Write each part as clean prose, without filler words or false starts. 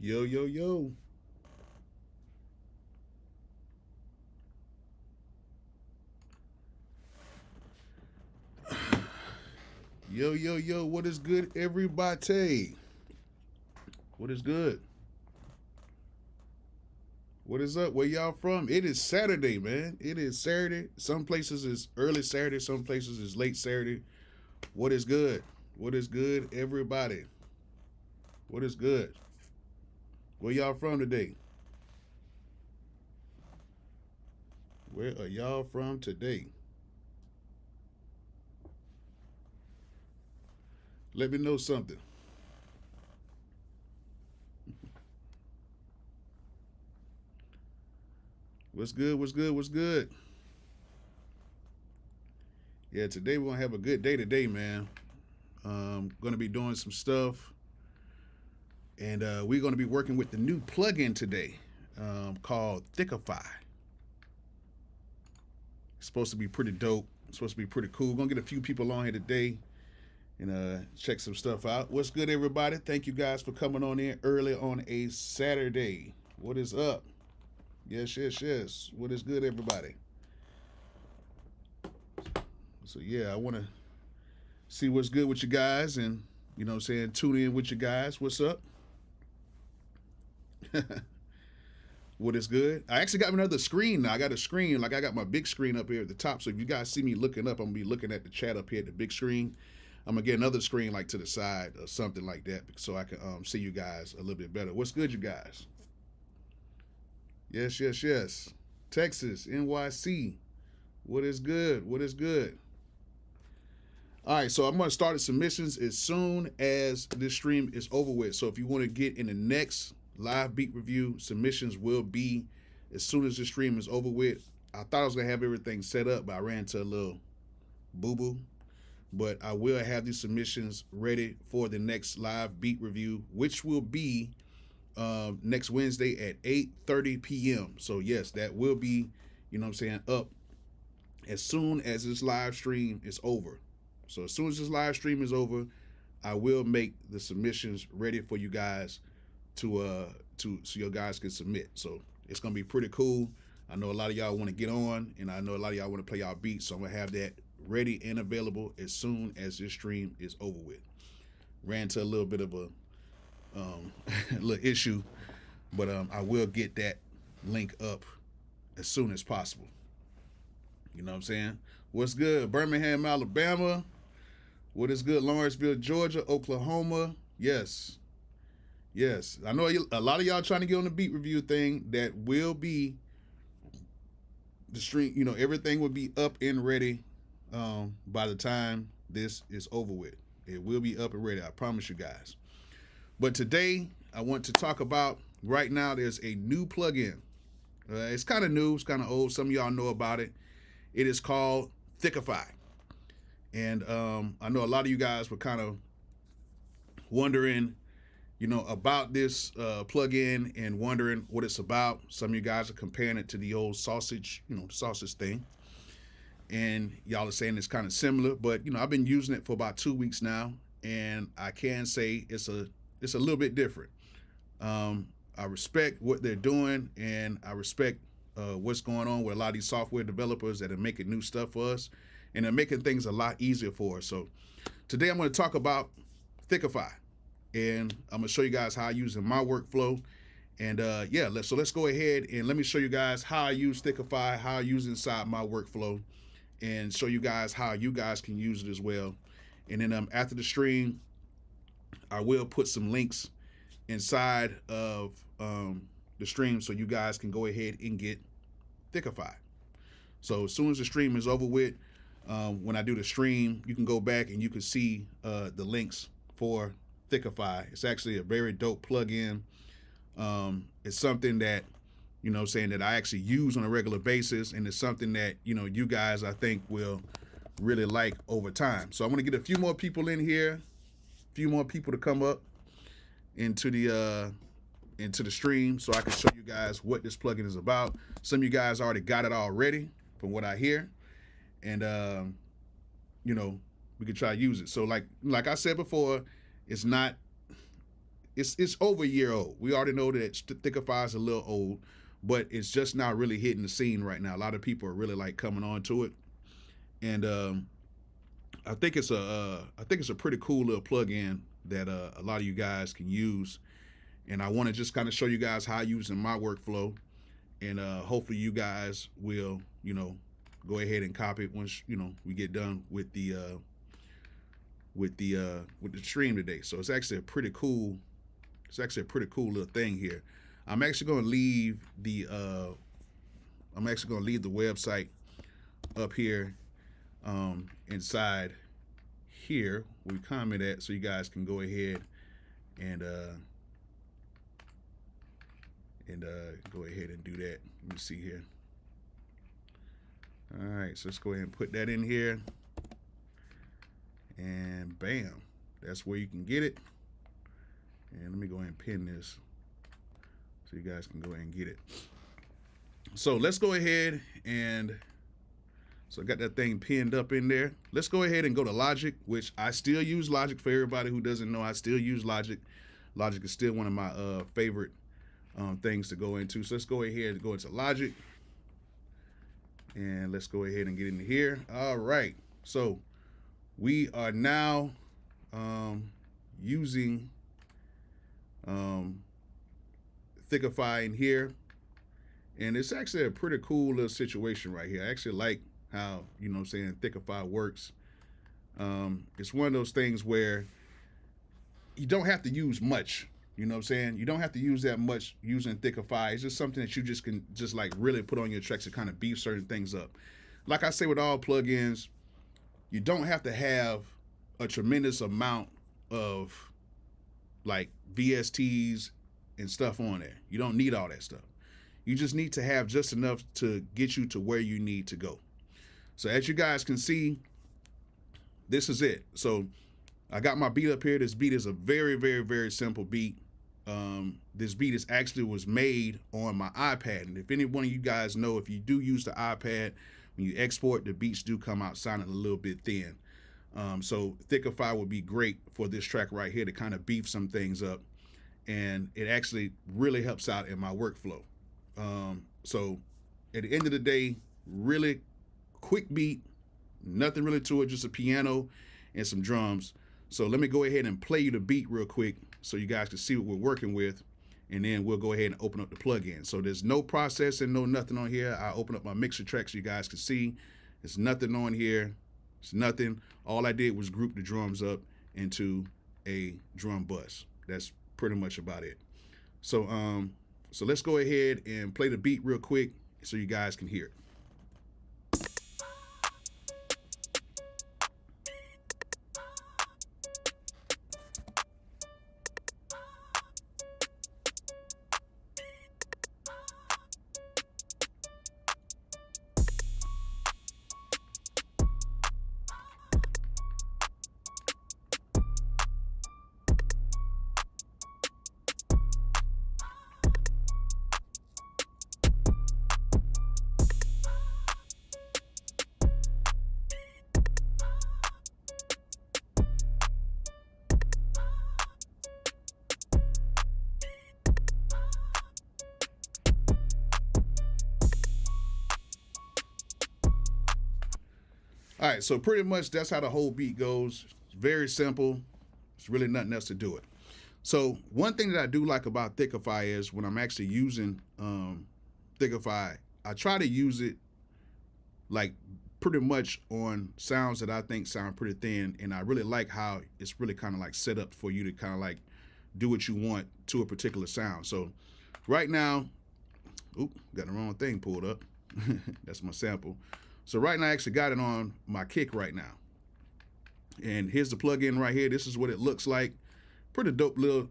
Yo, yo, yo. Yo, yo, yo. What is good, everybody? What is good? What is up? Where y'all from? It is Saturday, man. It is Saturday. Some places is early Saturday, some places is late Saturday. What is good? What is good, everybody? What is good? Where y'all from today? Where are y'all from today? Let me know something. What's good? What's good? What's good? Yeah, today we're gonna have a good day today, man. Gonna be doing some stuff, and we're gonna be working with the new plugin today, called Thickify. It's supposed to be pretty dope. It's supposed to be pretty cool. We're gonna get a few people on here today and check some stuff out. What's good, everybody? Thank you guys for coming on in early on a Saturday. What is up? Yes, yes, yes. What is good, everybody? So yeah, I want to see what's good with you guys, and you know what I'm saying, tune in with you guys. What's up? What is good? I actually got another screen now. I got a screen, like I got my big screen up here at the top. So if you guys see me looking up, I'm gonna be looking at the chat up here at the big screen. I'm gonna get another screen like to the side or something like that, so I can see you guys a little bit better. What's good, you guys? Yes, yes, yes. Texas, NYC. What is good? What is good? All right, so I'm going to start the submissions as soon as this stream is over with. So if you want to get in the next live beat review, submissions will be as soon as the stream is over with. I thought I was going to have everything set up, but I ran into a little boo-boo. But I will have these submissions ready for the next live beat review, which will be next Wednesday at 8:30 p.m. So yes, that will be, you know what I'm saying, up as soon as this live stream is over. So as soon as this live stream is over, I will make the submissions ready for you guys to so your guys can submit. So it's gonna be pretty cool. I know a lot of y'all want to get on, and I know a lot of y'all want to play y'all beats. So I'm gonna have that ready and available as soon as this stream is over with. Ran into a little bit of a little issue, but I will get that link up as soon as possible. You know what I'm saying? What's good? Birmingham, Alabama. What is good? Lawrenceville, Georgia, Oklahoma. Yes. Yes. I know a lot of y'all trying to get on the beat review thing. That will be the stream. You know, everything will be up and ready by the time this is over with. It will be up and ready. I promise you guys. But today, I want to talk about, right now, there's a new plugin. It's kind of new. It's kind of old. Some of y'all know about it. It is called Thickify. And I know a lot of you guys were kind of wondering, you know, about this plugin and wondering what it's about. Some of you guys are comparing it to the old sausage, you know, sausage thing. And y'all are saying it's kind of similar. But, you know, I've been using it for about 2 weeks now. And I can say it's a little bit different. I respect what they're doing, and I respect what's going on with a lot of these software developers that are making new stuff for us, and they're making things a lot easier for us. So today I'm going to talk about Thickify, and I'm going to show you guys how I use it in my workflow. And yeah, let's go ahead and let me show you guys how I use Thickify, how I use it inside my workflow, and show you guys how you guys can use it as well. And then after the stream, I will put some links inside of the stream so you guys can go ahead and get Thickify. So as soon as the stream is over with, when I do the stream, you can go back and you can see the links for Thickify. It's actually a very dope plugin. It's something that, you know, saying that I actually use on a regular basis, and it's something that, you know, you guys, I think, will really like over time. So I'm going to get a few more people in here, a few more people to come up into the stream so I can show you guys what this plugin is about. Some of you guys already got it already from what I hear, and you know, we could try to use it. So like I said before, it's not it's over a year old. We already know that Thickify is a little old, but it's just now really hitting the scene right now. A lot of people are really like coming on to it, and I think it's a pretty cool little plug-in that a lot of you guys can use. And I want to just kind of show you guys how I use it in my workflow, and hopefully you guys will, you know, go ahead and copy it once, you know, we get done with the stream today. So it's actually a pretty cool little thing here. I'm actually going to leave the website up here inside here where we comment at, so you guys can go ahead and go ahead and do that. Let me see here. All right, so let's go ahead and put that in here, and bam, that's where you can get it. And let me go ahead and pin this so you guys can go ahead and get it. So let's go ahead and, so I got that thing pinned up in there. Let's go ahead and go to Logic, which I still use Logic. For everybody who doesn't know, I still use Logic. Logic is still one of my favorite things to go into. So let's go ahead and go into Logic, and let's go ahead and get into here. All right, so we are now using Thickify in here, and it's actually a pretty cool little situation right here. I actually like how, you know what I'm saying, Thickify works. It's one of those things where you don't have to use much. You know what I'm saying? You don't have to use that much using Thickify. It's just something that you just can just like really put on your tracks to kind of beef certain things up. Like I say with all plugins, you don't have to have a tremendous amount of like VSTs and stuff on there. You don't need all that stuff. You just need to have just enough to get you to where you need to go. So as you guys can see, this is it. So I got my beat up here. This beat is a very, very, very simple beat. This beat is actually was made on my iPad. And if any one of you guys know, if you do use the iPad, when you export, the beats do come out sounding a little bit thin. So Thickify would be great for this track right here to kind of beef some things up. And it actually really helps out in my workflow. So at the end of the day, really quick beat, nothing really to it, just a piano and some drums. So let me go ahead and play you the beat real quick so you guys can see what we're working with, and then we'll go ahead and open up the plugin. So there's no processing, no nothing on here. I open up my mixer track so you guys can see. There's nothing on here. It's nothing. All I did was group the drums up into a drum bus. That's pretty much about it. So so let's go ahead and play the beat real quick so you guys can hear it. All right, so pretty much that's how the whole beat goes. It's very simple. It's really nothing else to do it. So one thing that I do like about Thickify is when I'm actually using Thickify, I try to use it like pretty much on sounds that I think sound pretty thin, and I really like how it's really kind of like set up for you to kind of like do what you want to a particular sound. So right now, oop, got the wrong thing pulled up. That's my sample. So right now I actually got it on my kick right now. And here's the plug-in right here. This is what it looks like. Pretty dope little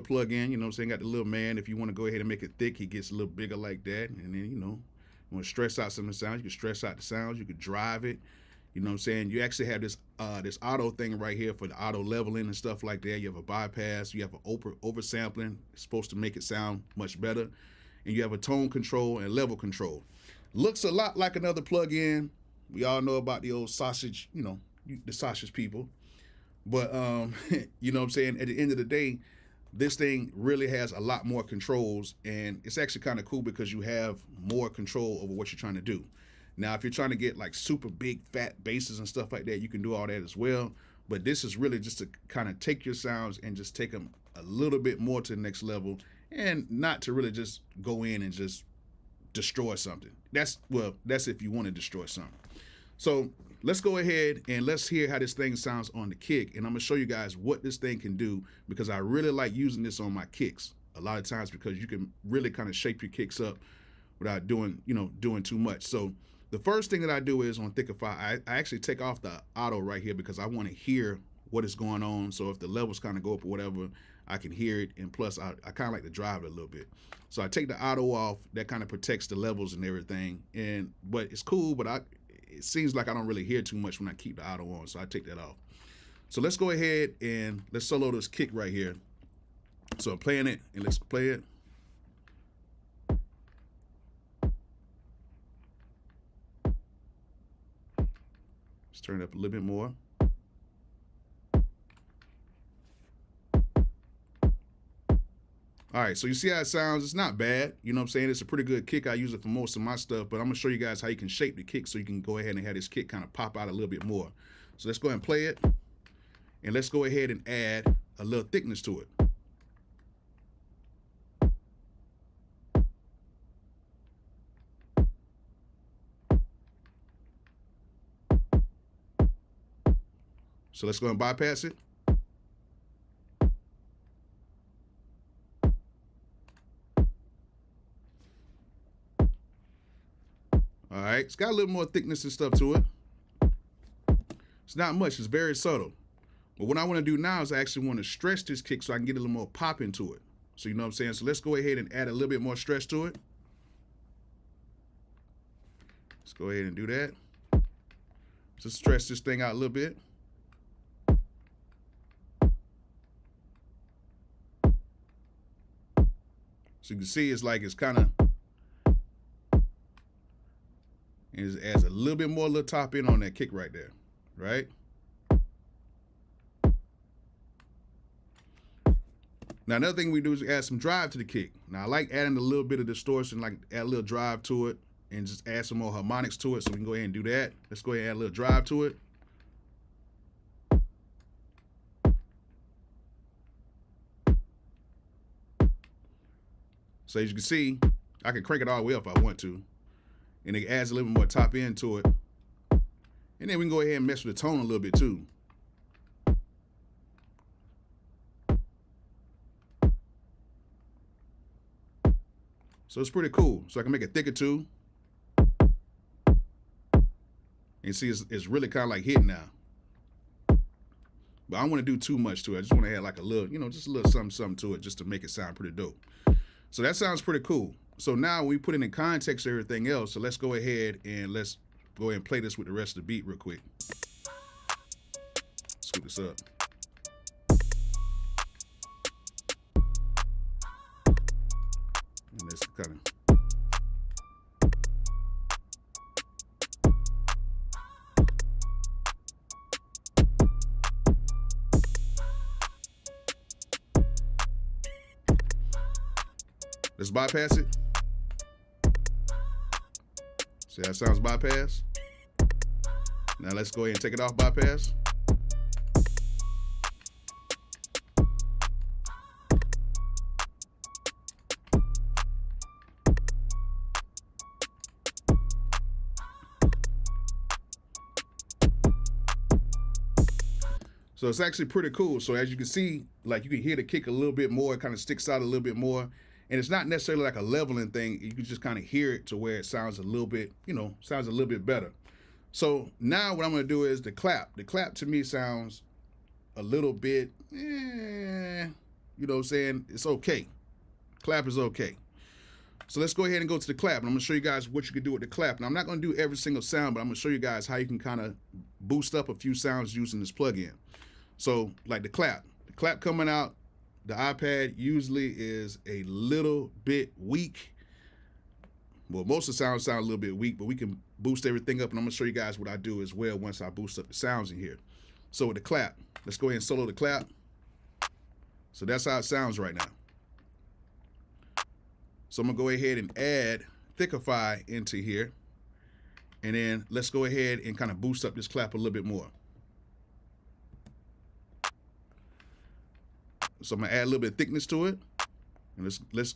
plug-in, you know what I'm saying? Got the little man. If you want to go ahead and make it thick, he gets a little bigger like that. And then, you know, you want to stress out some of the sounds, you can stress out the sounds, you can drive it. You know what I'm saying? You actually have this auto thing right here for the auto leveling and stuff like that. You have a bypass, you have an oversampling. It's supposed to make it sound much better. And you have a tone control and level control. Looks a lot like another plug-in. We all know about the old sausage, you know, the sausage people. But, you know what I'm saying? At the end of the day, this thing really has a lot more controls, and it's actually kind of cool because you have more control over what you're trying to do. Now, if you're trying to get like super big fat basses and stuff like that, you can do all that as well. But this is really just to kind of take your sounds and just take them a little bit more to the next level, and not to really just go in and just destroy something. That's if you want to destroy something. So let's go ahead and let's hear how this thing sounds on the kick. And I'm gonna show you guys what this thing can do, because I really like using this on my kicks a lot of times, because you can really kind of shape your kicks up without doing too much. So the first thing that I do is on Thickify, I actually take off the auto right here because I want to hear what is going on. So if the levels kind of go up or whatever, I can hear it. And plus I kind of like to drive it a little bit. So I take the auto off. That kind of protects the levels and everything. But it's cool, but it seems like I don't really hear too much when I keep the auto on. So I take that off. So let's go ahead and let's solo this kick right here. So I'm playing it, and let's play it. Let's turn it up a little bit more. All right, so you see how it sounds? It's not bad. You know what I'm saying? It's a pretty good kick. I use it for most of my stuff, but I'm gonna show you guys how you can shape the kick so you can go ahead and have this kick kind of pop out a little bit more. So let's go ahead and play it. And let's go ahead and add a little thickness to it. So let's go and bypass it. All right, it's got a little more thickness and stuff to it. It's not much, it's very subtle. But what I want to do now is I actually want to stretch this kick so I can get a little more pop into it. So you know what I'm saying? So let's go ahead and add a little bit more stretch to it. Let's go ahead and do that. Just stretch this thing out a little bit. So you can see it's like it's kind of, it adds a little bit more little top end on that kick right there, right? Now another thing we do is add some drive to the kick. Now I like adding a little bit of distortion, like add a little drive to it, and just add some more harmonics to it. So we can go ahead and do that. Let's go ahead and add a little drive to it. So as you can see, I can crank it all the way up if I want to. And it adds a little bit more top end to it. And then we can go ahead and mess with the tone a little bit too. So it's pretty cool. So I can make it thicker too. And see, it's really kind of like hitting now. But I don't want to do too much to it. I just want to add like a little, just a little something to it just to make it sound pretty dope. So that sounds pretty cool. So now we put it in context of everything else. So let's go ahead and play this with the rest of the beat real quick. Scoot this up. And let's kind of. Let's bypass it. See how it sounds bypass? Now let's go ahead and take it off bypass. So it's actually pretty cool. So as you can see, like you can hear the kick a little bit more. It kind of sticks out a little bit more. And it's not necessarily like a leveling thing. You can just kind of hear it to where it sounds a little bit, sounds a little bit better. So now what I'm going to do is the clap. The clap to me sounds a little bit, you know what I'm saying? It's okay. Clap is okay. So let's go ahead and go to the clap. And I'm going to show you guys what you can do with the clap. And I'm not going to do every single sound, but I'm going to show you guys how you can kind of boost up a few sounds using this plugin. So like the clap coming out, the iPad usually is a little bit weak. Well, most of the sounds sound a little bit weak, but we can boost everything up, and I'm gonna show you guys what I do as well once I boost up the sounds in here. So with the clap, let's go ahead and solo the clap. So that's how it sounds right now. So I'm gonna go ahead and add Thickify into here. And then let's go ahead and kind of boost up this clap a little bit more. So I'm gonna add a little bit of thickness to it. And let's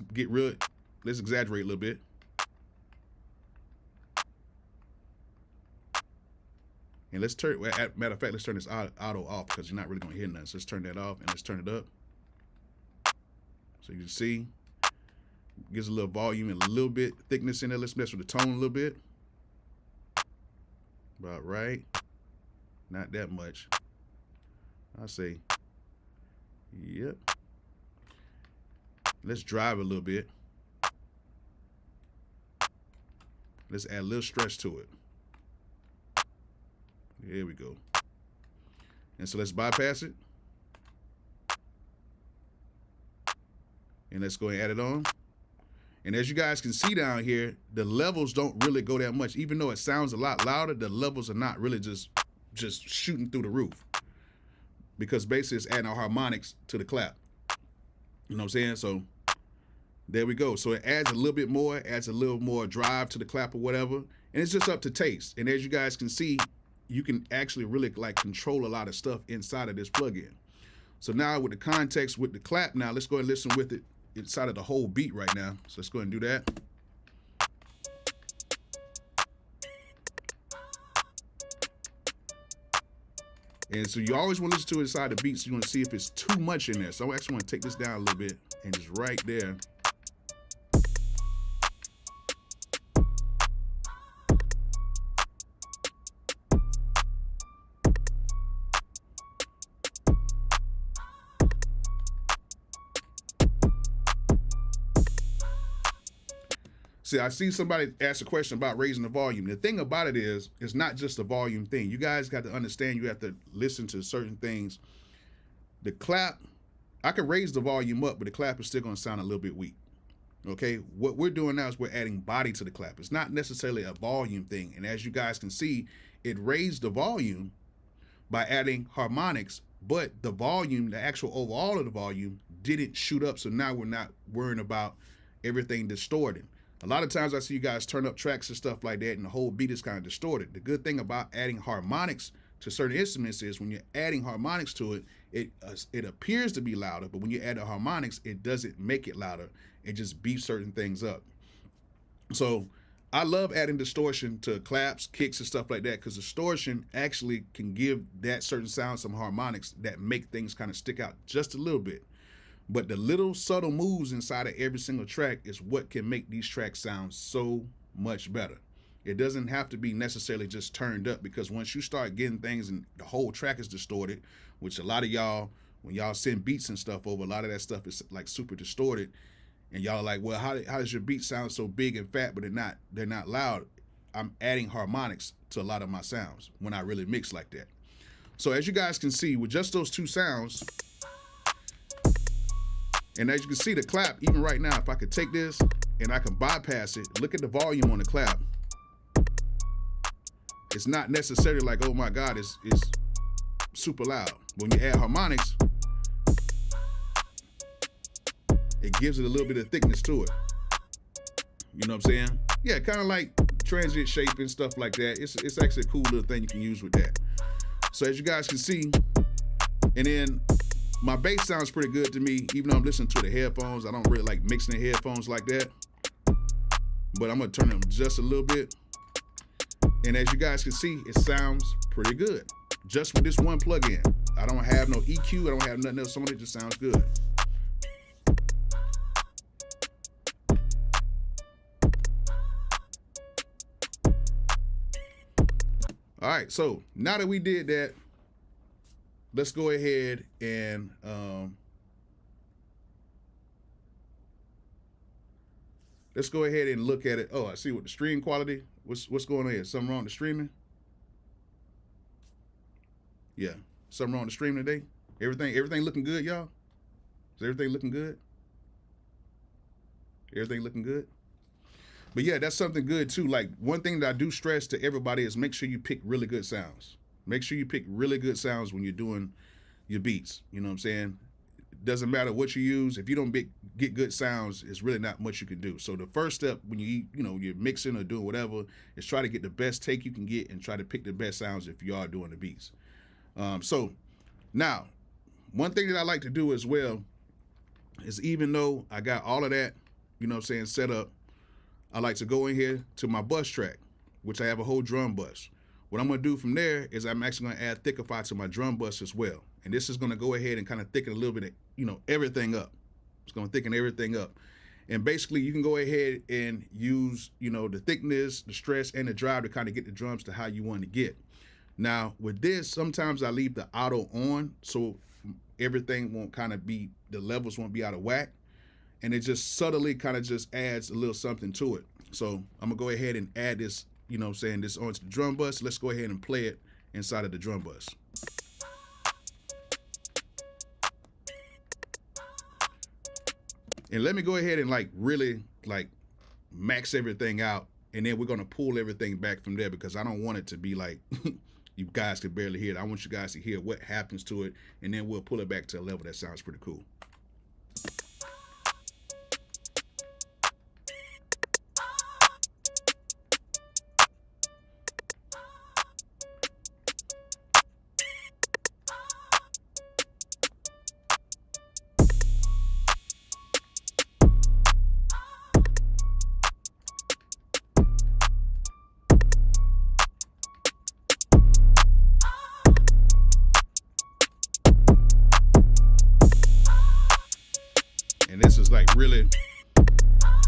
exaggerate a little bit. And let's turn, matter of fact, let's turn this auto off because you're not really gonna hear nothing. So let's turn that off and let's turn it up. So you can see, gives a little volume and a little bit thickness in there. Let's mess with the tone a little bit. About right. Not that much. I'll say, yep. Let's drive a little bit. Let's add a little stretch to it. There we go. And so let's bypass it. And let's go ahead and add it on. And as you guys can see down here, the levels don't really go that much. Even though it sounds a lot louder, the levels are not really just shooting through the roof. Because basically it's adding our harmonics to the clap. You know what I'm saying? So there we go. So it adds a little bit more, adds a little more drive to the clap or whatever. And it's just up to taste. And as you guys can see, you can actually really like control a lot of stuff inside of this plugin. So now with the context with the clap now, let's go and listen with it inside of the whole beat right now. So let's go ahead and do that. And so you always want to listen to it inside the beat, so you want to see if it's too much in there. So I actually want to take this down a little bit and just right there. See, I see somebody ask a question about raising the volume. The thing about it is, it's not just a volume thing. You guys got to understand, you have to listen to certain things. The clap, I can raise the volume up, but the clap is still going to sound a little bit weak. Okay, what we're doing now is we're adding body to the clap. It's not necessarily a volume thing. And as you guys can see, it raised the volume by adding harmonics, but the volume, the actual overall of the volume, didn't shoot up. So now we're not worrying about everything distorted. A lot of times I see you guys turn up tracks and stuff like that and the whole beat is kind of distorted. The good thing about adding harmonics to certain instruments is when you're adding harmonics to it, it appears to be louder, but when you add the harmonics, it doesn't make it louder. It just beefs certain things up. So I love adding distortion to claps, kicks, and stuff like that because distortion actually can give that certain sound some harmonics that make things kind of stick out just a little bit. But the little subtle moves inside of every single track is what can make these tracks sound so much better. It doesn't have to be necessarily just turned up, because once you start getting things and the whole track is distorted, which a lot of y'all, when y'all send beats and stuff over, a lot of that stuff is like super distorted. And y'all are like, well, how does your beat sound so big and fat, but they're not loud? I'm adding harmonics to a lot of my sounds when I really mix like that. So as you guys can see, with just those two sounds, and as you can see the clap, even right now, if I could take this and I can bypass it, look at the volume on the clap. It's not necessarily like, oh my God, it's super loud. When you add harmonics, it gives it a little bit of thickness to it. You know what I'm saying? Yeah, kind of like transient shape and stuff like that. It's actually a cool little thing you can use with that. So as you guys can see, and then my bass sounds pretty good to me, even though I'm listening to the headphones. I don't really like mixing the headphones like that. But I'm gonna turn them just a little bit. And as you guys can see, it sounds pretty good. Just with this one plugin. I don't have no EQ, I don't have nothing else on it, just sounds good. All right, so now that we did that, let's go ahead and look at it. Oh, I see what the stream quality. What's going on here? Something wrong with the streaming? Yeah, something wrong with the streaming today? Everything looking good, y'all? Is everything looking good? Everything looking good? But yeah, that's something good too. Like, one thing that I do stress to everybody is make sure you pick really good sounds. Make sure you pick really good sounds when you're doing your beats. You know what I'm saying? doesn't matter what you use. If you don't get good sounds, it's really not much you can do. So the first step when you're mixing or doing whatever is try to get the best take you can get and try to pick the best sounds if you are doing the beats. So now, one thing that I like to do as well is, even though I got all of that, set up, I like to go in here to my bus track, which I have a whole drum bus. What I'm going to do from there is I'm actually going to add Thickify to my drum bus as well. And this is going to go ahead and kind of thicken a little bit of, everything up. It's going to thicken everything up. And basically you can go ahead and use, the thickness, the stress, and the drive to kind of get the drums to how you want to get. Now with this, sometimes I leave the auto on so everything won't kind of be, the levels won't be out of whack. And it just subtly kind of just adds a little something to it. So I'm gonna go ahead and add this, this onto the drum bus. Let's go ahead and play it inside of the drum bus. And let me go ahead and really max everything out. And then we're gonna pull everything back from there, because I don't want it to be like, you guys can barely hear it. I want you guys to hear what happens to it, and then we'll pull it back to a level that sounds pretty cool. And this is really,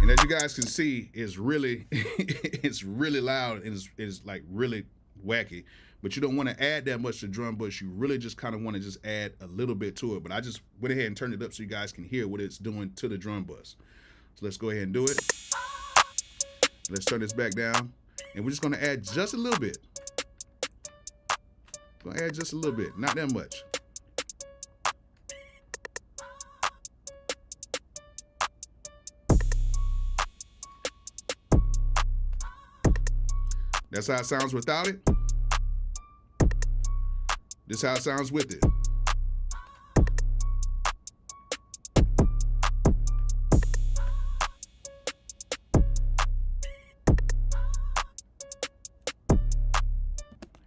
and as you guys can see, it's really, it's really loud, and it's really wacky. But you don't want to add that much to the drum bus. You really just kind of want to just add a little bit to it. But I just went ahead and turned it up so you guys can hear what it's doing to the drum bus. So let's go ahead and do it. Let's turn this back down, and we're just going to add just a little bit. Going to add just a little bit, not that much. That's how it sounds without it. This is how it sounds with it.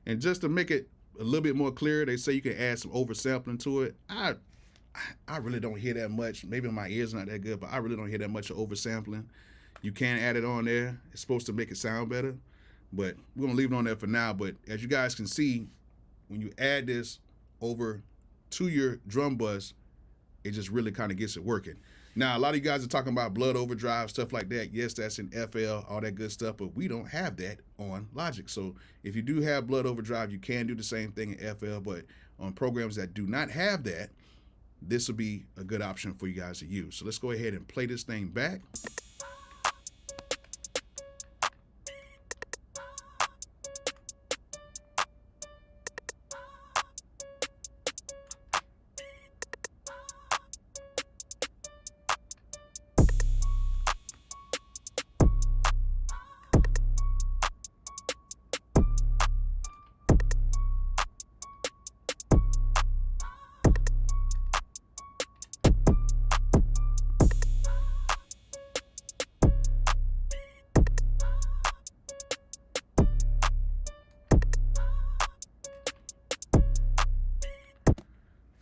And just to make it a little bit more clear, they say you can add some oversampling to it. I really don't hear that much. Maybe my ears not that good, but I really don't hear that much of oversampling. You can add it on there. It's supposed to make it sound better. But we're gonna leave it on there for now. But as you guys can see, when you add this over to your drum bus, it just really kind of gets it working. Now, a lot of you guys are talking about blood overdrive, stuff like that. Yes, that's in FL, all that good stuff, but we don't have that on Logic. So if you do have blood overdrive, you can do the same thing in FL, but on programs that do not have that, this will be a good option for you guys to use. So let's go ahead and play this thing back.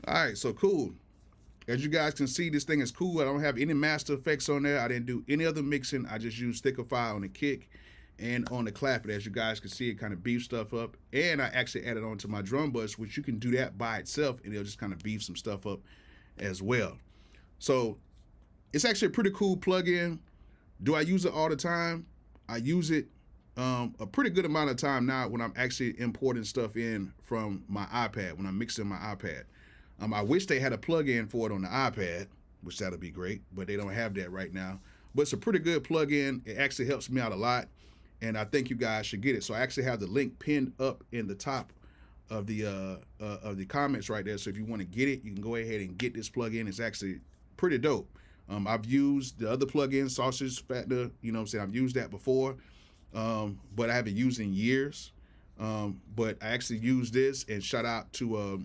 All right, so cool. As you guys can see, this thing is cool. I don't have any master effects on there. I didn't do any other mixing. I just used Thickify on the kick and on the clap. As you guys can see, it kind of beefs stuff up. And I actually added on to my drum bus, which you can do that by itself, and it'll just kind of beef some stuff up as well. So it's actually a pretty cool plugin. Do I use it all the time? I use it a pretty good amount of time now when I'm actually importing stuff in from my iPad, when I'm mixing my iPad. I wish they had a plug-in for it on the iPad, which that'll be great, but they don't have that right now. But it's a pretty good plug-in. It actually helps me out a lot, and I think you guys should get it. So I actually have the link pinned up in the top of the comments right there. So if you want to get it, you can go ahead and get this plug-in. It's actually pretty dope. I've used the other plug-in, Sausage Factor, you know what I'm saying? I've used that before, but I haven't used it in years. But I actually used this, and shout out to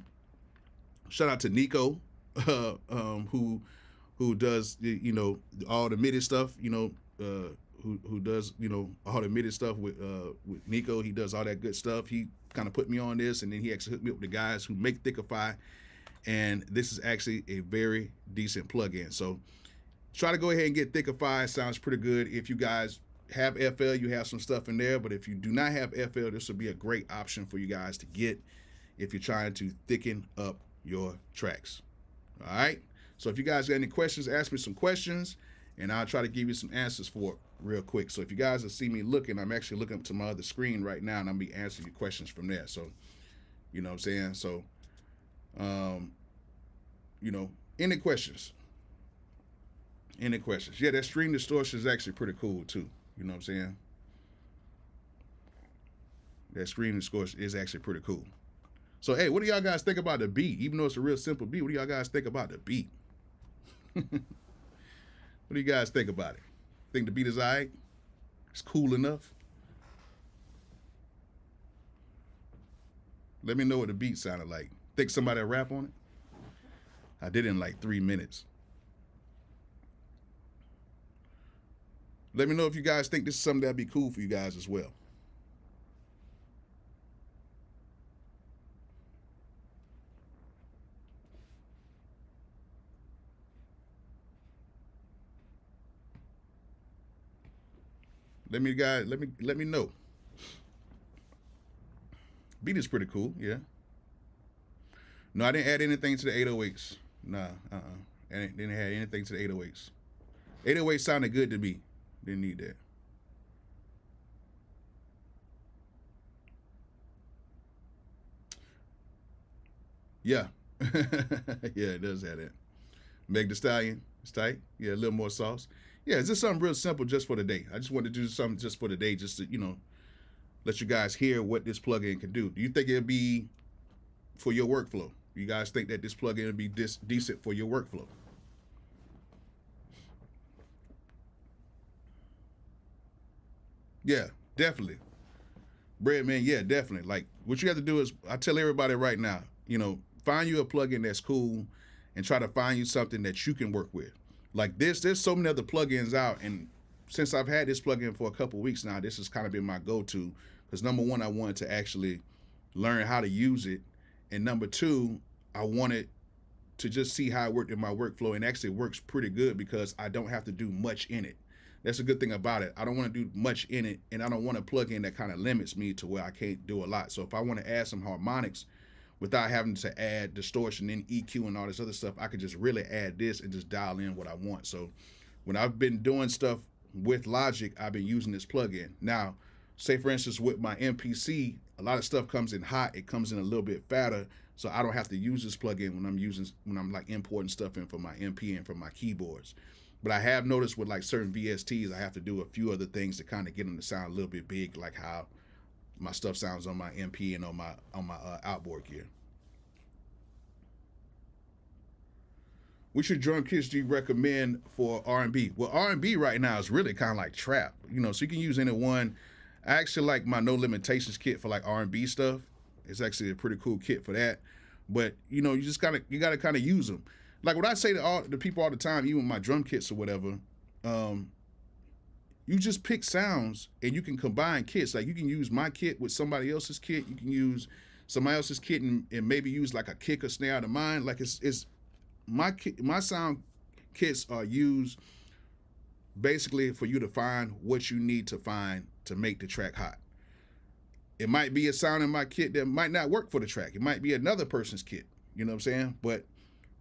Nico who does all the MIDI stuff, who does all the MIDI stuff with Nico. He does all that good stuff. He kind of put me on this, and then he actually hooked me up with the guys who make Thickify, and this is actually a very decent plugin. So try to go ahead and get Thickify. It sounds pretty good. If you guys have FL, you have some stuff in there, but if you do not have FL, this would be a great option for you guys to get if you're trying to thicken up your tracks. All right, so if you guys got any questions, ask me some questions and I'll try to give you some answers for it real quick. So if you guys will see me looking, I'm actually looking up to my other screen right now, and I'll be answering your questions from there. So you know what I'm saying? So any questions? Any questions? Yeah, that stream distortion is actually pretty cool too. You know what I'm saying? That stream distortion is actually pretty cool. So hey, what do y'all guys think about the beat? Even though it's a real simple beat, what do y'all guys think about the beat? What do you guys think about it? Think the beat is all right? It's cool enough? Let me know what the beat sounded like. Think somebody will rap on it? I did it in like 3 minutes. Let me know if you guys think this is something that'd be cool for you guys as well. Let me know. Beat is pretty cool, yeah. No, I didn't add anything to the 808s. Nah, I didn't add anything to the 808s. 808 sounded good to me. Didn't need that. Yeah. Yeah, it does have that. Meg Thee Stallion, it's tight. Yeah, a little more sauce. Yeah, it's just something real simple just for the day. I just wanted to do something just for the day, just to, let you guys hear what this plugin can do. Do you think it'll be for your workflow? You guys think that this plugin will be decent for your workflow? Yeah, definitely. Bread man, yeah, definitely. Like, what you have to do is, I tell everybody right now, find you a plugin that's cool and try to find you something that you can work with. Like this, there's so many other plugins out, and since I've had this plugin for a couple weeks now, this has kind of been my go-to, because number one, I wanted to actually learn how to use it, and number two, I wanted to just see how it worked in my workflow, and actually it works pretty good because I don't have to do much in it. That's a good thing about it. I don't want to do much in it, and I don't want a plugin that kind of limits me to where I can't do a lot. So if I want to add some harmonics without having to add distortion and EQ and all this other stuff, I could just really add this and just dial in what I want. So when I've been doing stuff with Logic, I've been using this plugin. Now, say for instance with my MPC, a lot of stuff comes in hot. It comes in a little bit fatter, so I don't have to use this plugin when I'm like importing stuff in for my MP and for my keyboards. But I have noticed with like certain VSTs, I have to do a few other things to kind of get them to sound a little bit big, like how my stuff sounds on my MP and on my outboard gear. Which drum kits do you recommend for R&B? Well, R&B right now is really kind of like trap, so you can use any one. I actually like my No Limitations kit for like R&B stuff. It's actually a pretty cool kit for that. But you got to kind of use them. Like what I say to all the people all the time, even my drum kits or whatever, you just pick sounds and you can combine kits. Like you can use my kit with somebody else's kit. You can use somebody else's kit and maybe use like a kick or snare out of mine. Like it's my sound kits are used basically for you to find what you need to find to make the track hot. It might be a sound in my kit that might not work for the track. It might be another person's kit. You know what I'm saying? But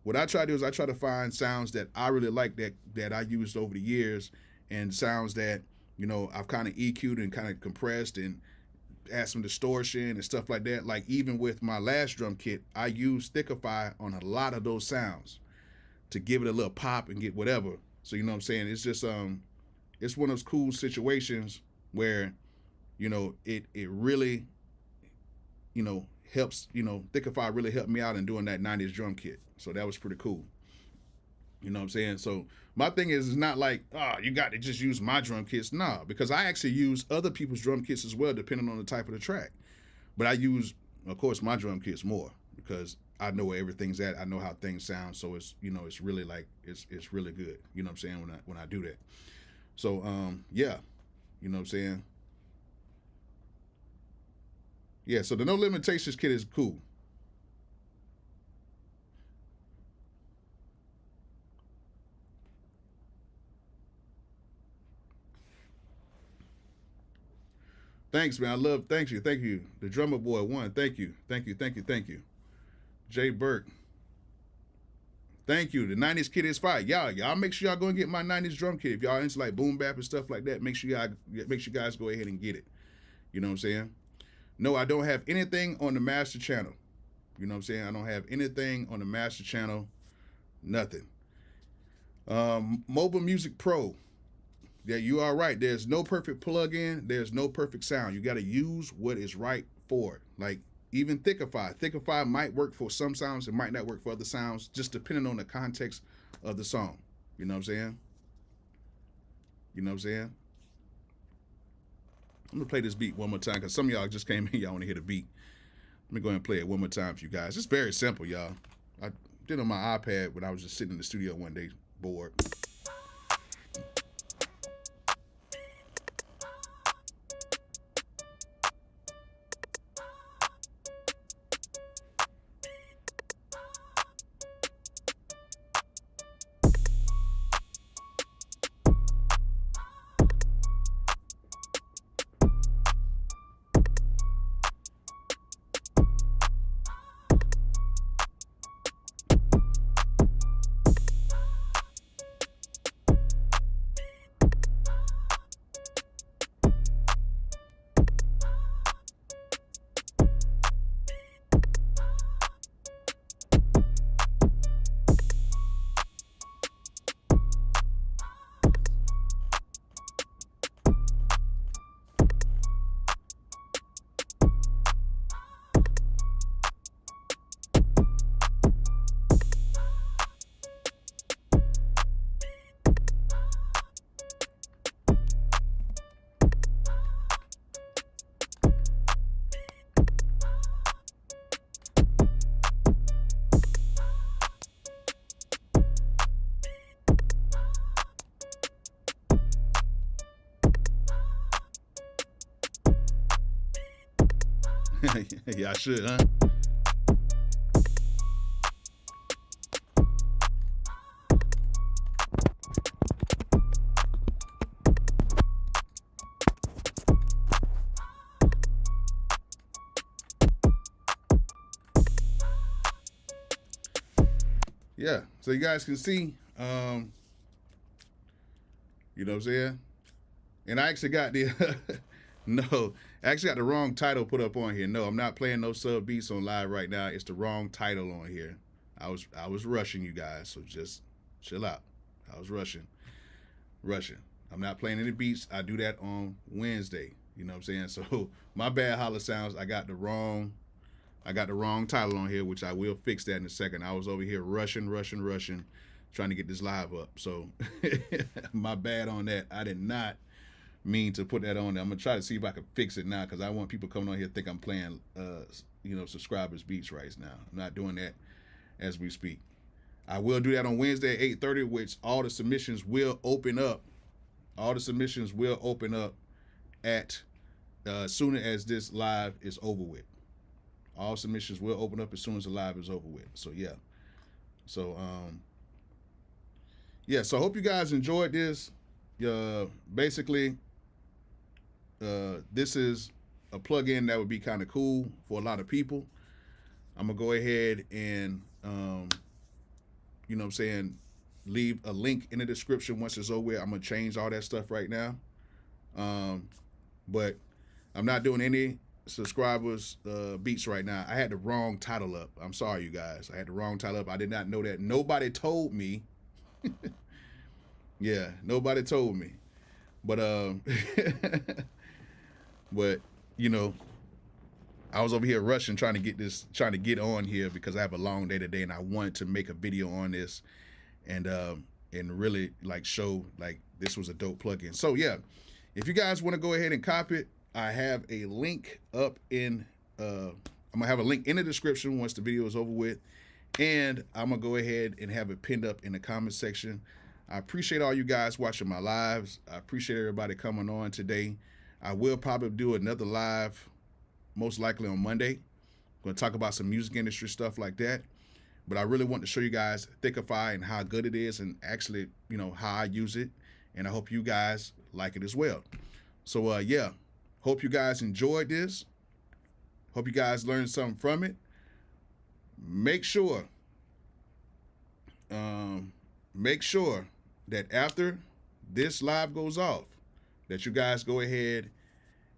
what I try to do is I try to find sounds that I really like that I used over the years, and sounds that, I've kind of EQ'd and kind of compressed and add some distortion and stuff like that. Like even with my last drum kit, I used Thickify on a lot of those sounds to give it a little pop and get whatever. So you know what I'm saying? It's just it's one of those cool situations where, it really, helps, Thickify really helped me out in doing that 90s drum kit. So that was pretty cool. You know what I'm saying? So my thing is, it's not like, you got to just use my drum kits. Nah, because I actually use other people's drum kits as well, depending on the type of the track. But I use, of course, my drum kits more because I know where everything's at. I know how things sound. So it's, you know, it's really like, it's really good. You know what I'm saying? When I do that. So, yeah, you know what I'm saying? Yeah. So the No Limitations kit is cool. Thanks, man. Thank you. Thank you. The drummer boy won. Thank you. Thank you. Thank you. Thank you. Jay Burke. Thank you. The 90s kit is fire. Y'all make sure y'all go and get my 90s drum kit. If y'all into like boom bap and stuff like that, make sure you guys go ahead and get it. You know what I'm saying? No, I don't have anything on the master channel. You know what I'm saying? I don't have anything on the master channel. Nothing. Mobile Music Pro. Yeah, you are right. There's no perfect plug-in. There's no perfect sound. You got to use what is right for it. Like even Thickify. Thickify might work for some sounds. It might not work for other sounds, just depending on the context of the song. You know what I'm saying? You know what I'm saying? I'm going to play this beat one more time because some of y'all just came in. Y'all want to hear the beat. Let me go ahead and play it one more time for you guys. It's very simple, y'all. I did it on my iPad when I was just sitting in the studio one day, bored. Yeah, I should, huh? Yeah, so you guys can see, you know what I'm saying? And I actually got the, no, I actually got the wrong title put up on here. No, I'm not playing no sub beats on live right now. It's the wrong title on here. I was rushing you guys, so just chill out. I was rushing. I'm not playing any beats. I do that on Wednesday. You know what I'm saying? So my bad, Holla Sounds. I got the wrong title on here, which I will fix that in a second. I was over here rushing, trying to get this live up. So my bad on that. I did not mean to put that on there. I'm gonna try to see if I can fix it now because I want people coming on here to think I'm playing, subscribers beats right now. I'm not doing that as we speak. I will do that on Wednesday at 8:30, which all the submissions will open up. All the submissions will open up at as soon as this live is over with. All submissions will open up as soon as the live is over with. So yeah. So so I hope you guys enjoyed this. Basically, this is a plugin that would be kind of cool for a lot of people. I'm gonna go ahead and you know what I'm saying, leave a link in the description once it's over with. I'm gonna change all that stuff right now. But I'm not doing any subscribers beats right now. I had the wrong title up. I'm sorry, you guys. I had the wrong title up. I did not know that. Nobody told me. Yeah, nobody told me. But but you know, I was over here rushing trying to get on here because I have a long day today and I wanted to make a video on this and really like show like this was a dope plugin. So yeah, if you guys want to go ahead and copy it, I have a link up in on I'm gonna have a link in the description once the video is over with, and I'm gonna go ahead and have it pinned up in the comment section. I appreciate all you guys watching my lives. I appreciate everybody coming on today. I will probably do another live, most likely on Monday. I'm gonna talk about some music industry stuff like that. But I really want to show you guys Thickify and how good it is, and actually, you know, how I use it. And I hope you guys like it as well. So yeah, hope you guys enjoyed this. Hope you guys learned something from it. Make sure that after this live goes off, that you guys go ahead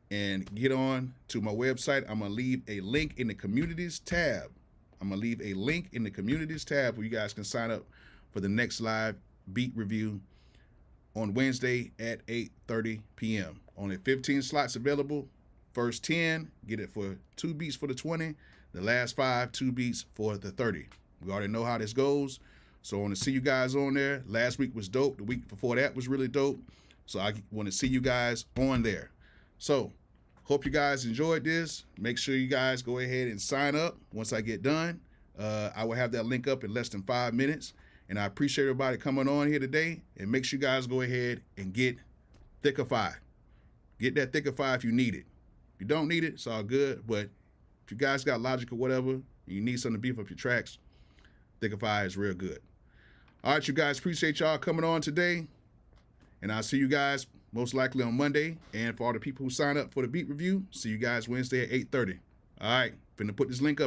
and get on to my website. I'm gonna leave a link in the communities tab. I'm gonna leave a link in the communities tab where you guys can sign up for the next live beat review on Wednesday at 8:30 p.m. Only 15 slots available. First 10, get it for 2 beats for the 20. The last 5, 2 beats for the 30. We already know how this goes. So I want to see you guys on there. Last week was dope. The week before that was really dope. So I want to see you guys on there. So hope you guys enjoyed this. Make sure you guys go ahead and sign up once I get done. I will have that link up in less than 5 minutes. And I appreciate everybody coming on here today. And make sure you guys go ahead and get Thickify. Get that Thickify if you need it. If you don't need it, it's all good. But if you guys got Logic or whatever, and you need something to beef up your tracks, Thickify is real good. All right, you guys, appreciate y'all coming on today. And I'll see you guys most likely on Monday. And for all the people who sign up for the beat review, see you guys Wednesday at 8:30. All right, finna put this link up.